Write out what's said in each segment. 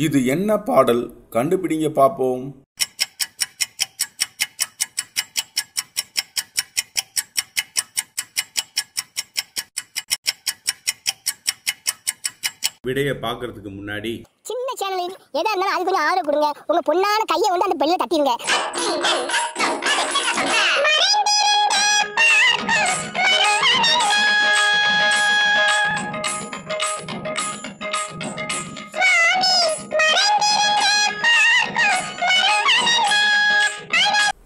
இது என்ன பாடல் கண்டுபிடிங்க பாப்போம். விடைய பார்க்கிறதுக்கு முன்னாடி சின்ன சேனல் எதா இருந்தாலும் அது கொஞ்சம் ஆர்டர் கொடுங்க. உங்க பொண்ணான கையை வந்து அந்த பெல்ல தட்டிடுங்க.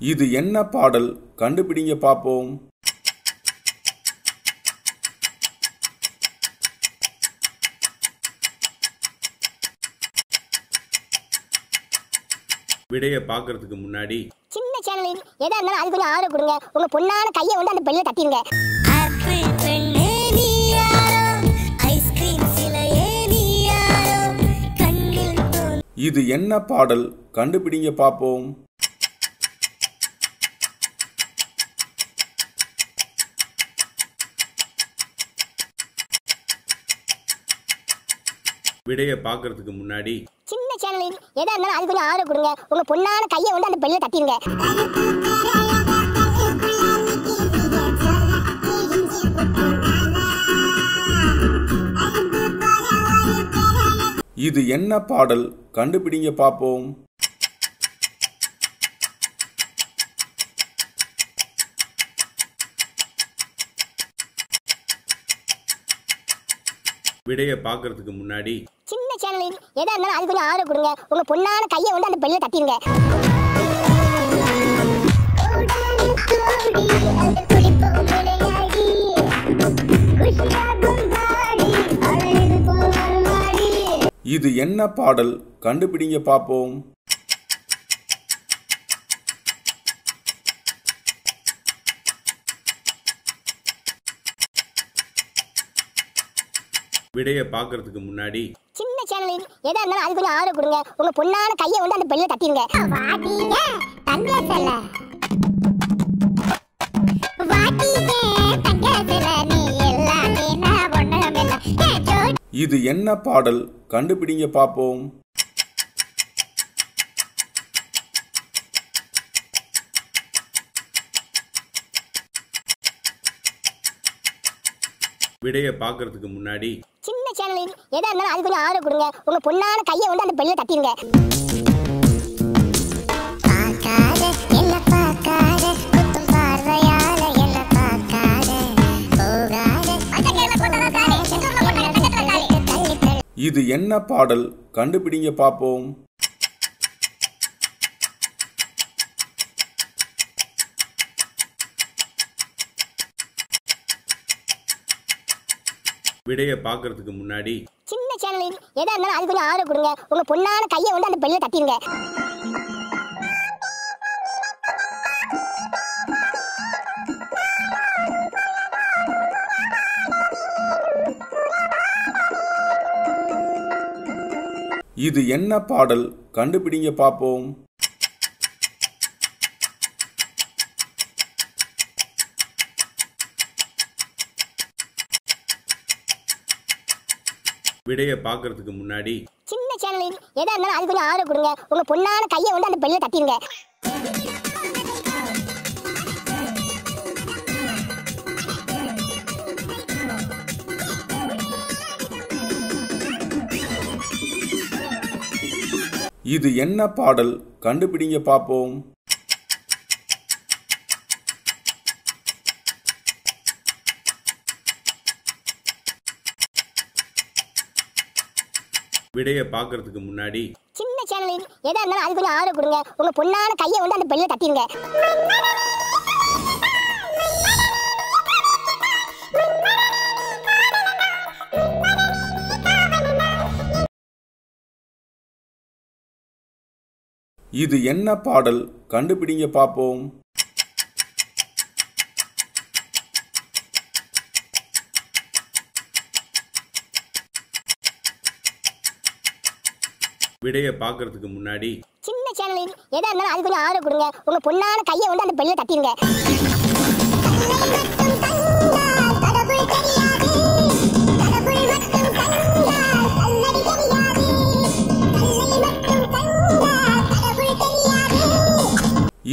இது என்ன பாடல் கண்டுபிடிங்க பாப்போம். விடைய பார்க்கிறதுக்கு முன்னாடி சின்ன சேனல் எதா இருந்தாலும் அது கொஞ்சம் ஆர்டர் கொடுங்க. உங்க பொண்ணான கையை வந்து அந்த பெல்ல தட்டிடுங்க. இது என்ன பாடல் கண்டுபிடிங்க பாப்போம். விடைய பார்க்கிறதுக்கு முன்னாடி சின்ன சேனல் எதா இருந்தாலும் அது கொஞ்சம் ஆர்டர் கொடுங்க. உங்க பொண்ணான கையை வந்து அந்த பெல்ல தட்டிடுங்க. இது என்ன பாடல் கண்டுபிடிங்க பாப்போம். விடைய பார்க்கிறதுக்கு முன்னாடி சின்ன சேனல் எதா இருந்தாலும் அது கொஞ்சம் ஆர்டர் கொடுங்க. உங்க பொண்ணான கையை வந்து அந்த பெல்ல தட்டிடுங்க. இது என்ன பாடல் கண்டுபிடிங்க பாப்போம். விடைய பார்க்கிறதுக்கு முன்னாடி சின்ன சேனல் எதா இருந்தாலும் அது கொஞ்சம் ஆர்டர் கொடுங்க. உங்க பொண்ணான கையை வந்து அந்த பெல்ல தட்டிடுங்க. இது என்ன பாடல் கண்டுபிடிங்க பாப்போம். விடைய பார்க்கிறதுக்கு முன்னாடி சின்ன சேனல் எதா இருந்தாலும் அது கொஞ்சம் ஆர்டர் கொடுங்க. உங்க பொண்ணான கையை வந்து அந்த பெல்ல தட்டிடுங்க. இது என்ன பாடல் கண்டுபிடிங்க பாப்போம். விடைய பார்க்கிறதுக்கு முன்னாடி சின்ன சேனல் எதா இருந்தாலும் அது கொஞ்சம் ஆர்டர் கொடுங்க. உங்க பொண்ணான கையை வந்து அந்த பெல்ல தட்டிடுங்க. இது என்ன பாடல் கண்டுபிடிங்க பாப்போம். விடைய பார்க்கிறதுக்கு முன்னாடி சின்ன சேனல் எதா இருந்தாலும் அது கொஞ்சம் ஆர்டர் கொடுங்க. உங்க பொண்ணான கையை வந்து அந்த பெல்ல தட்டிடுங்க. இது என்ன பாடல் கண்டுபிடிங்க பாப்போம். விடைய பார்க்கிறதுக்கு முன்னாடி சின்ன சேனல் எதா இருந்தாலும் அது கொஞ்சம் ஆர்டர் கொடுங்க. உங்க பொண்ணான கையை வந்து அந்த பெல்ல தட்டிடுங்க. இது என்ன பாடல் கண்டுபிடிங்க பாப்போம். விடைய பார்க்கிறதுக்கு முன்னாடி சின்ன சேனல் எதா இருந்தாலும் அது கொஞ்சம் ஆர்டர் கொடுங்க. உங்க பொண்ணான கையை வந்து அந்த பெல்ல தட்டிடுங்க.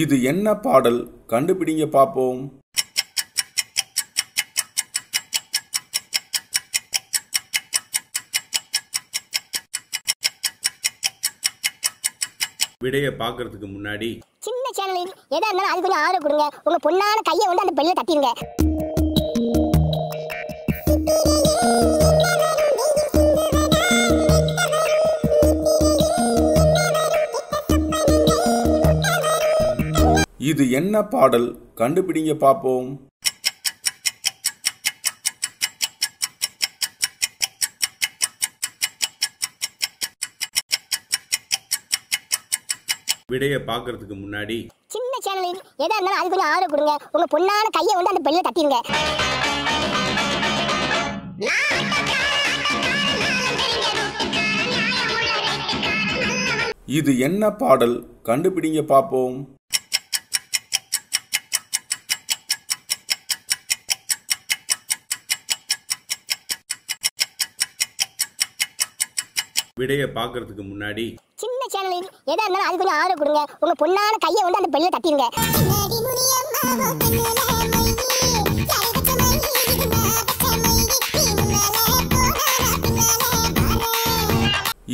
இது என்ன பாடல் கண்டுபிடிங்க பாப்போம். விடைய பார்க்கறதுக்கு முன்னாடி சின்ன சேனலில் எதா இருந்தாலும் அது கொஞ்சம் ஆதரவு கொடுங்க. உங்க பொண்ணான கையை வந்து அந்த பெல்ல தட்டிடுங்க. இது என்ன பாடல் கண்டுபிடிங்க பாப்போம். விடைய பார்க்கறதுக்கு முன்னாடி சின்ன சேனலில் எதா இருந்தாலும் அது கொஞ்சம் ஆதரவு கொடுங்க. உங்க பொண்ணான கையை வந்து அந்த பெல்ல தட்டிடுங்க. இது என்ன பாடல் கண்டுபிடிங்க பாப்போம். விடைய பார்க்கறதுக்கு முன்னாடி சின்ன சேனலில் எதா இருந்தாலும் அது கொஞ்சம் ஆதரவு கொடுங்க. உங்க பொண்ணான கையை வந்து அந்த பெல்ல தட்டிடுங்க.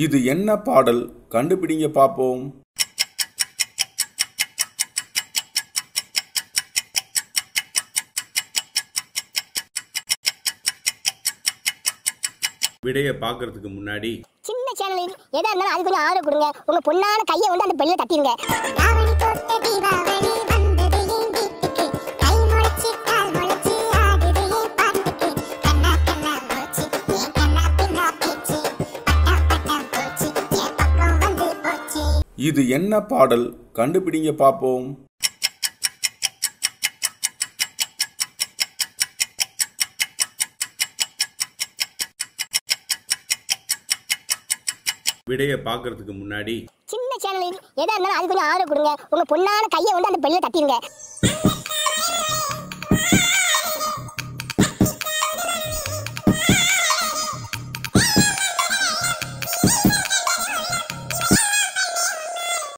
இது என்ன பாடல் கண்டுபிடிங்க பாப்போம். விடைய பார்க்கறதுக்கு முன்னாடி சின்ன சேனலில் எதா இருந்தாலும் அது கொஞ்சம் ஆதரவு கொடுங்க. உங்க பொண்ணான கையை வந்து அந்த பெல்ல தட்டிடுங்க. இது என்ன பாடல் கண்டுபிடிங்க பாப்போம். விடைய பார்க்கறதுக்கு முன்னாடி சின்ன சேனலில் எதா இருந்தாலும் அது கொஞ்சம் ஆதரவு கொடுங்க. உங்க பொண்ணான கையை வந்து அந்த பெல்ல தட்டிடுங்க.